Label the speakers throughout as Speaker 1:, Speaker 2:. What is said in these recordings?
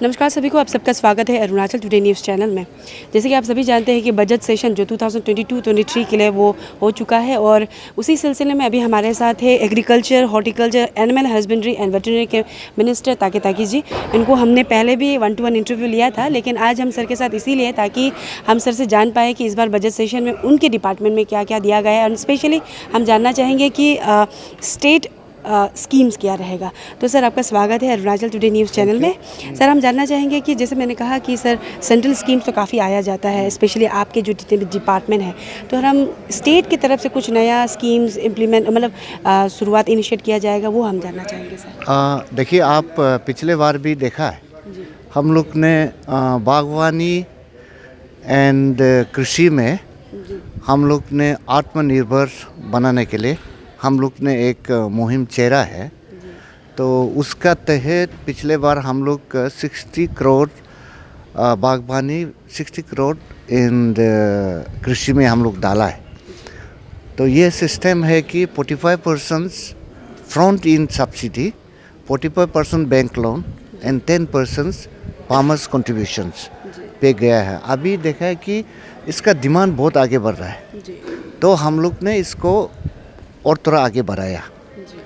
Speaker 1: नमस्कार सभी को, आप सबका स्वागत है अरुणाचल टुडे न्यूज़ चैनल में। जैसे कि आप सभी जानते हैं कि बजट सेशन जो 2022-23 के लिए वो हो चुका है और उसी सिलसिले में अभी हमारे साथ है agriculture, horticulture, animal husbandry and veterinary के मिनिस्टर ताके ताकी जी। इनको हमने पहले भी 1-to-1 इंटरव्यू लिया था, लेकिन आज हम सर के साथ इसीलिए ताकि हम सर से जान पाए कि इस बार बजट सेशन में उनके डिपार्टमेंट में क्या क्या दिया गया है और स्पेशली हम जानना चाहेंगे कि स्टेट स्कीम्स क्या रहेगा। तो सर आपका स्वागत है अरुणाचल टुडे न्यूज़ चैनल में। सर हम जानना चाहेंगे कि जैसे मैंने कहा कि सर सेंट्रल स्कीम्स तो काफ़ी आया जाता है, स्पेशली आपके जो जितने भी डिपार्टमेंट हैं, तो हम स्टेट की तरफ से कुछ नया स्कीम्स इम्प्लीमेंट मतलब शुरुआत इनिशिएट किया जाएगा, वो हम जानना चाहेंगे सर।
Speaker 2: देखिए, आप पिछले बार भी देखा है
Speaker 1: जी
Speaker 2: हम लोग ने बागवानी एंड कृषि में
Speaker 1: जी
Speaker 2: हम लोग ने आत्मनिर्भर बनाने के लिए हम लोग ने एक मुहिम छेड़ा है।
Speaker 1: जी
Speaker 2: तो उसका तहत पिछले बार हम लोग 60 करोड़ बागवानी 60 करोड़ इन कृषि में हम लोग डाला है। तो ये सिस्टम है कि 45% front in subsidy, 45% bank loan and 10% farmers contributions पे गया है। अभी देखा है कि इसका डिमांड बहुत आगे बढ़ रहा है,
Speaker 1: जी
Speaker 2: तो हम लोग ने इसको और थोड़ा आगे बढ़ाया।
Speaker 1: जी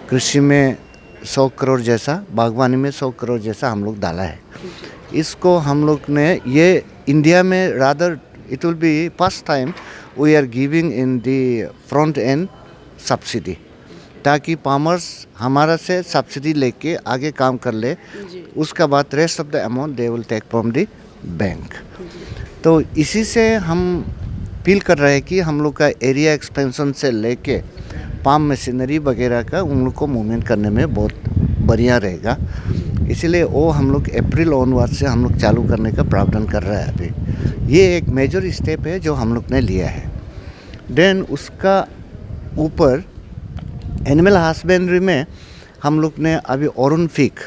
Speaker 2: कृषि में 100 करोड़ जैसा, बागवानी में 100 करोड़ जैसा हम लोग डाला है। इसको हम लोग ने ये इंडिया में rather it will be first time we are giving in the front end subsidy, ताकि फार्मर्स हमारा से सब्सिडी लेके आगे काम कर ले।
Speaker 1: जी
Speaker 2: उसका बाद rest of the amount they will take from the bank. तो इसी से हम फील कर रहे हैं कि हम लोग का एरिया एक्सपेंशन से लेके पाम मशीनरी वगैरह का उन लोग को मूवमेंट करने में बहुत बढ़िया रहेगा। इसीलिए वो हम लोग अप्रैल ऑनवर्ड से हम लोग चालू करने का प्रावधान कर रहे हैं। अभी ये एक मेजर स्टेप है जो हम लोग ने लिया है। देन उसका ऊपर एनिमल हस्बेंड्री में हम लोग ने अभी ऑरन फिक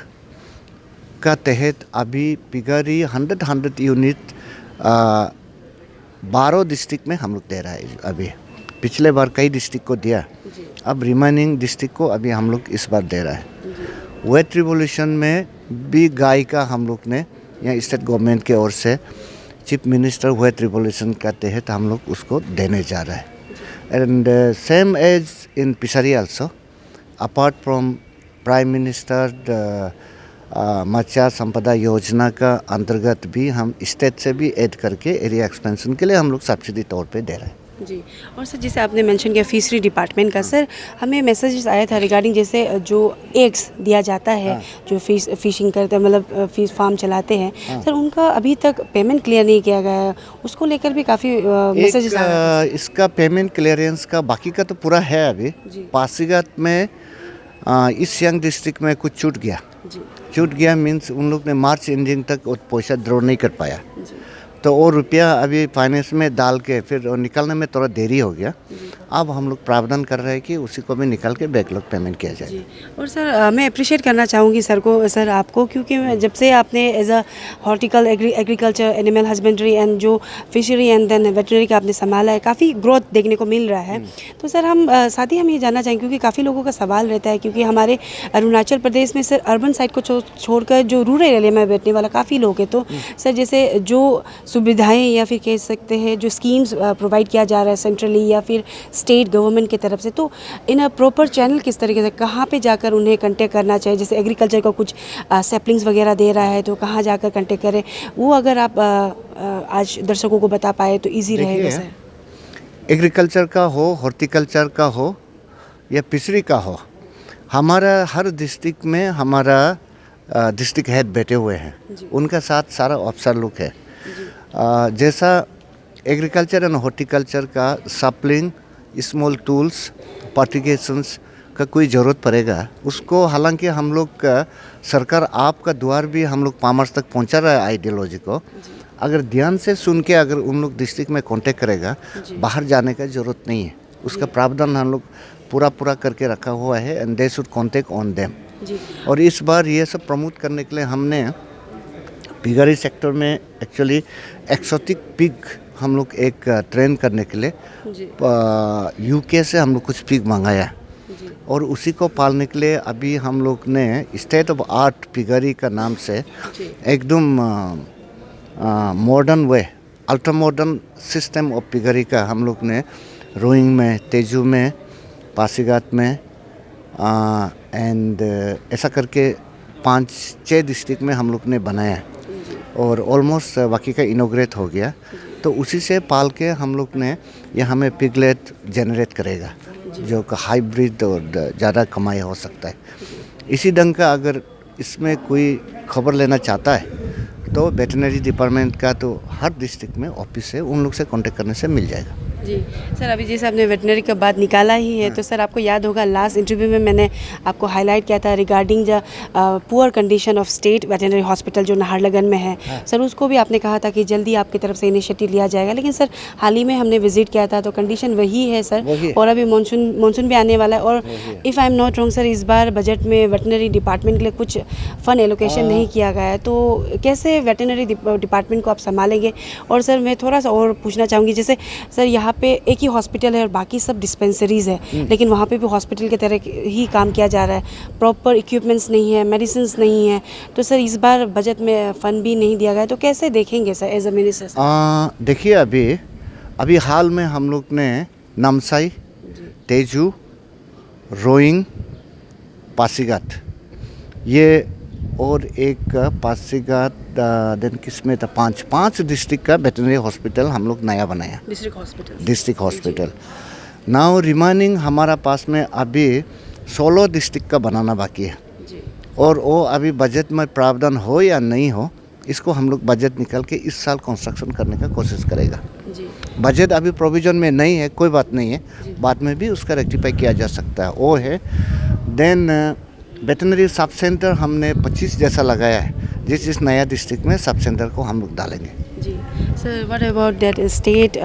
Speaker 2: का तहत अभी पिगरी 100 यूनिट 12 डिस्ट्रिक्ट में हम लोग दे रहा है। अभी पिछले बार कई डिस्ट्रिक्ट को दिया, अब रिमेनिंग डिस्ट्रिक्ट को अभी हम लोग इस बार दे रहा है। वेट रिवोल्यूशन में भी गाय का हम लोग ने यहाँ स्टेट गवर्नमेंट के ओर से चीफ मिनिस्टर वेट रिवोल्यूशन का तहत हम लोग उसको देने जा रहा है। And same as in fishery also, apart from prime minister Matsya Sampada Yojana का अंतर्गत भी हम स्टेट से भी ऐड करके एरिया एक्सपेंशन के लिए हम लोग सब्सिडी तौर पे दे रहे हैं।
Speaker 1: जी। और सर जैसे आपने मेंशन किया फिशरी डिपार्टमेंट का, सर हमें मैसेजेस आया था रिगार्डिंग जैसे जो एग्स दिया जाता है, जो फिशिंग करते हैं मतलब फिश फार्म चलाते हैं, सर उनका अभी तक पेमेंट क्लियर नहीं किया गया है, उसको लेकर भी काफ़ी मैसेजेस आ रहे थे।
Speaker 2: इसका पेमेंट क्लियरेंस का बाकी का तो पूरा है। अभी पासीघाट में ईस्ट सियांग डिस्ट्रिक्ट में कुछ छूट गया मीन्स उन लोग ने मार्च एंडिंग तक वो पैसा ड्रॉ नहीं कर पाया, तो वो रुपया अभी फाइनेंस में डाल के फिर निकलने में थोड़ा देरी हो गया। अब हम लोग प्रावधान कर रहे हैं कि उसी को भी निकाल के बैकलॉग पेमेंट किया जाए।
Speaker 1: जी। और सर मैं अप्रिशिएट करना चाहूँगी सर आपको, क्योंकि जब से आपने as a horticulture agriculture, animal husbandry and जो फिशरी एंड देन वेटरनरी का आपने संभाला है, काफ़ी ग्रोथ देखने को मिल रहा है। तो सर हम साथ ही हम ये जानना चाहेंगे, क्योंकि काफ़ी लोगों का सवाल रहता है, क्योंकि हमारे अरुणाचल प्रदेश में सर अर्बन साइड को छोड़कर जो रूरल एरिया में बैठने वाला काफ़ी लोग हैं, तो सर जैसे जो सुविधाएं या फिर कह सकते हैं जो स्कीम्स प्रोवाइड किया जा रहा है सेंट्रली या फिर स्टेट गवर्नमेंट की तरफ से, तो इन अ प्रॉपर चैनल किस तरीके से कहाँ पे जाकर उन्हें कांटेक्ट करना चाहिए? जैसे एग्रीकल्चर का कुछ सैपलिंग्स वगैरह दे रहा है, तो कहाँ जाकर कांटेक्ट करें, वो अगर आप आज दर्शकों को बता पाए तो ईजी रहेगा सर।
Speaker 2: एग्रीकल्चर का हो, हॉर्टिकल्चर का हो या फिशरी का हो, हमारा हर डिस्ट्रिक्ट में हमारा डिस्ट्रिक्ट हेड बैठे हुए हैं, उनका साथ सारा अफसर लोग है। जैसा एग्रीकल्चर एंड हॉर्टिकल्चर का सप्लिंग, स्मॉल टूल्स, फर्टिगेशंस का कोई ज़रूरत पड़ेगा उसको, हालांकि हम लोग का सरकार आपका द्वार भी हम लोग फार्मर्स तक पहुंचा रहा है आइडियोलॉजी को। अगर ध्यान से सुन के अगर उन लोग डिस्ट्रिक्ट में कांटेक्ट करेगा, बाहर जाने का ज़रूरत नहीं है। उसका प्रावधान हम लोग पूरा करके रखा हुआ है and they should contact on them. और इस बार ये सब प्रमोट करने के लिए हमने पिगरी सेक्टर में एक्चुअली एक्सोटिक पिग हम लोग एक ट्रेन करने के लिए यूके से हम लोग कुछ पिग मंगाया। और उसी को पालने के लिए अभी हम लोग ने स्टेट ऑफ आर्ट पिगरी का नाम से एकदम modern way, ultra modern system of piggery का हम लोग ने रोइंग में, तेजू में, पासीघाट में एंड ऐसा करके 5-6 डिस्ट्रिक्ट में हम लोग ने बनाया है और ऑलमोस्ट बाकी का इनोग्रेट हो गया। तो उसी से पाल के हम लोग ने ये हमें पिगलेट जनरेट करेगा जो कि हाइब्रिड और ज़्यादा कमाई हो सकता है। इसी ढंग का अगर इसमें कोई खबर लेना चाहता है तो वेटनरी डिपार्टमेंट का तो हर डिस्ट्रिक्ट में ऑफिस है, उन लोग से कांटेक्ट करने से मिल जाएगा।
Speaker 1: जी सर, अभी जैसे आपने वेटनरी का बात निकाला ही है तो सर आपको याद होगा लास्ट इंटरव्यू में मैंने आपको हाईलाइट किया था regarding the poor condition of state veterinary hospital जो नाहरलगन में है। सर उसको भी आपने कहा था कि जल्दी आपकी तरफ से इनिशिएटिव लिया जाएगा, लेकिन सर हाल ही में हमने विजिट किया था तो कंडीशन वही है सर। और अभी मानसून भी आने वाला है और if I am not wrong sir इस बार बजट में वेटनरी डिपार्टमेंट के लिए कुछ फंड एलोकेशन नहीं किया गया है, तो कैसे वेटनरी डिपार्टमेंट को आप संभालेंगे? और सर मैं थोड़ा सा और पूछना चाहूँगी, जैसे सर यहाँ पे एक ही हॉस्पिटल है और बाकी सब डिस्पेंसरीज है, लेकिन वहाँ पे भी हॉस्पिटल की तरह ही काम किया जा रहा है, प्रॉपर इक्विपमेंट्स नहीं है, मेडिसिन नहीं है, तो सर इस बार बजट में फंड भी नहीं दिया गया है, तो कैसे देखेंगे सर एज अ मिनिस्टर?
Speaker 2: देखिए अभी हाल में हम लोग ने नामसाई, तेजू, रोइंग, पासीघाट ये और एक पासीघाट देन किसमें था 5 डिस्ट्रिक्ट का वेटनरी हॉस्पिटल हम लोग नया बनाया, डिस्ट्रिक्ट हॉस्पिटल। नाउ रिमाइनिंग हमारा पास में अभी 16 डिस्ट्रिक्ट का बनाना बाकी है और वो अभी बजट में प्रावधान हो या नहीं हो, इसको हम लोग बजट निकाल के इस साल कंस्ट्रक्शन करने का कोशिश करेगा। बजट अभी प्रोविजन में नहीं है, कोई बात नहीं है, बाद में भी उसका रेक्टिफाई किया जा सकता है, वो है। देन वेटनरी सब सेंटर हमने 25 जैसा लगाया है, जिस नया डिस्ट्रिक्ट में सब सेंटर को हम लोग डालेंगे।
Speaker 1: जी sir, what about that state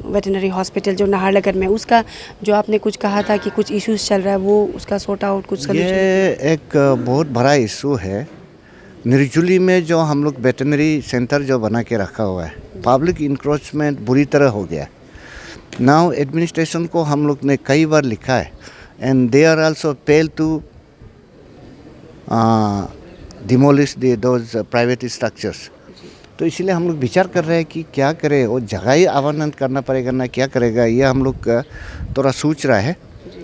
Speaker 1: veterinary hospital जो नाहरलगन में, उसका जो आपने कुछ कहा था कि कुछ इश्यूज चल रहा है, वो उसका सॉर्ट आउट कुछ सॉल्यूशन?
Speaker 2: ये एक बहुत बड़ा इशू है। निर्जुली में जो हम लोग वेटनरी सेंटर जो बना के रखा हुआ है, पब्लिक इंक्रोचमेंट बुरी तरह हो गया। नाउ एडमिनिस्ट्रेशन को हम लोग ने कई बार लिखा है and they are also fail to demolish those private structures. तो इसीलिए हम लोग विचार कर रहे हैं कि क्या करें, वो जगह ही आवंटन करना पड़ेगा ना क्या करेगा, ये हम लोग थोड़ा सोच रहा है।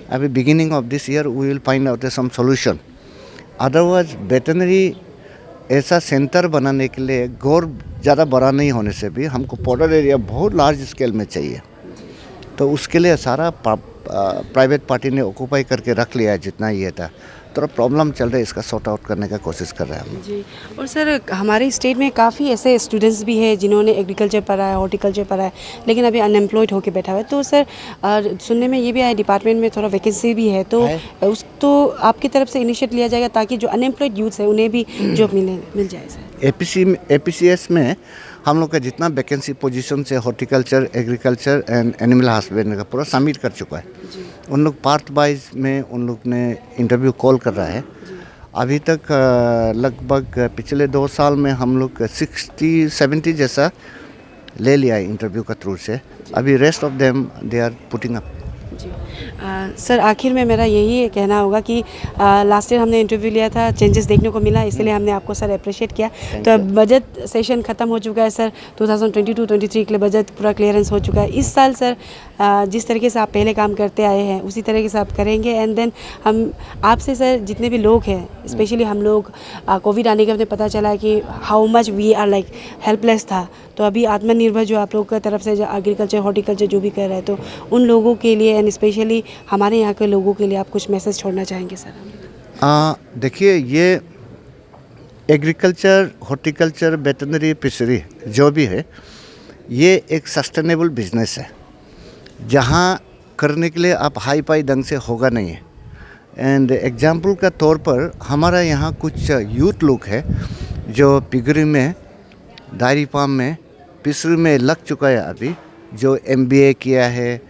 Speaker 2: अभी beginning of this year we will find out some solution. Otherwise veterinary ऐसा सेंटर बनाने के लिए गौर ज़्यादा बड़ा नहीं होने से भी हमको बॉर्डर एरिया बहुत लार्ज स्केल में चाहिए, तो उसके लिए सारा प्राइवेट पार्टी ने ऑक्यूपाई करके रख लिया है जितना ये था। थोड़ा प्रॉब्लम चल रहा है, इसका सॉर्ट आउट करने का कोशिश कर रहे हैं हम
Speaker 1: जी। और सर हमारे स्टेट में काफ़ी ऐसे स्टूडेंट्स भी हैं जिन्होंने एग्रीकल्चर पढ़ा है, हॉर्टिकल्चर पढ़ा है, लेकिन अभी अनएम्प्लॉयड होकर बैठा हुआ है। तो सर सुनने में ये भी आया डिपार्टमेंट में थोड़ा वैकेंसी भी है, तो उस तो आपकी तरफ से इनिशिएटिव लिया जाएगा ताकि जो अनएम्प्लॉयड यूथ्स है उन्हें भी जॉब मिल जाए सर?
Speaker 2: APCS में हम लोग का जितना वैकेंसी पोजीशन से horticulture, agriculture and animal husbandry का पूरा सबमिट कर चुका है। उन लोग पार्ट वाइज में उन लोग ने इंटरव्यू कॉल कर रहा है। अभी तक लगभग पिछले 2 साल में हम लोग 60-70 जैसा ले लिया है इंटरव्यू का थ्रू से। अभी rest of them they are putting up.
Speaker 1: जी सर, आखिर में मेरा यही कहना होगा कि लास्ट ईयर हमने इंटरव्यू लिया था, चेंजेस देखने को मिला, इसलिए हमने आपको सर अप्रिशिएट किया। तो अब बजट सेशन ख़त्म हो चुका है सर, 2022-23 के लिए बजट पूरा क्लियरेंस हो चुका है। इस साल सर जिस तरीके से आप पहले काम करते आए हैं उसी तरीके से आप करेंगे। एंड देन हम आपसे सर जितने भी लोग हैं, स्पेशली हम लोग कोविड आने के बाद पता चला है कि how much we are like helpless था, तो अभी आत्मनिर्भर जो आप लोग की तरफ से एग्रीकल्चर, हॉर्टिकल्चर जो भी कर रहे हैं, तो उन लोगों के लिए एंड स्पेशली हमारे यहाँ के लोगों के लिए आप कुछ मैसेज छोड़ना चाहेंगे सर?
Speaker 2: देखिए, ये एग्रीकल्चर, हॉर्टिकल्चर, वेटनरी, फिशरी जो भी है, ये एक सस्टेनेबल बिजनेस है जहाँ करने के लिए आप हाई पाई ढंग से होगा नहीं है। एंड एग्जाम्पल का तौर पर हमारा यहाँ कुछ यूथ लोग है जो पिगरी में, डायरी फार्म में, फिशरी में लग चुका है अभी, जो MBA किया है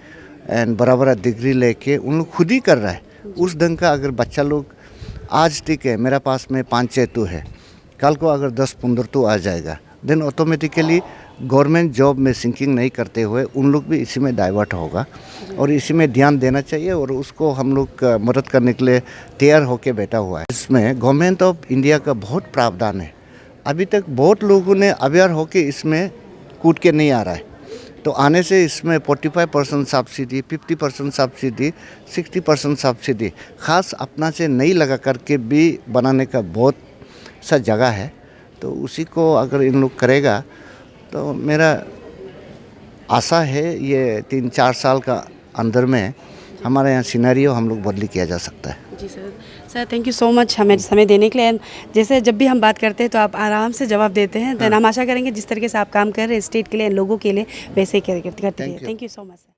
Speaker 2: एंड बराबर डिग्री लेके उन लोग खुद ही कर रहा है। उस ढंग का अगर बच्चा लोग आज ठीक है मेरा पास में 5-6 तो है, कल को अगर 10-15 तो आ जाएगा, देन ऑटोमेटिकली गवर्नमेंट जॉब में सिंकिंग नहीं करते हुए उन लोग भी इसी में डाइवर्ट होगा और इसी में ध्यान देना चाहिए और उसको हम लोग मदद करने के लिए तैयार होकर बैठा हुआ है। इसमें गवर्नमेंट ऑफ इंडिया का बहुत प्रावधान है। अभी तक बहुत लोगों ने अवेयर होकर इसमें कूद के नहीं आ रहा है, तो आने से इसमें 45% सब्सिडी, 50% सब्सिडी, 60% सब्सिडी ख़ास अपना से नहीं लगा करके भी बनाने का बहुत सा जगह है। तो उसी को अगर इन लोग करेगा तो मेरा आशा है ये 3-4 साल का अंदर में हमारे यहाँ सिनेरियो हम लोग बदली किया जा सकता है।
Speaker 1: जी sir. Sir thank you so much हमें समय देने के लिए। एंड जैसे जब भी हम बात करते हैं तो आप आराम से जवाब देते हैं। देन हम आशा करेंगे जिस तरीके से आप काम कर रहे हैं स्टेट के लिए, लोगों के लिए, वैसे ही करते रहिए। Thank you so much sir.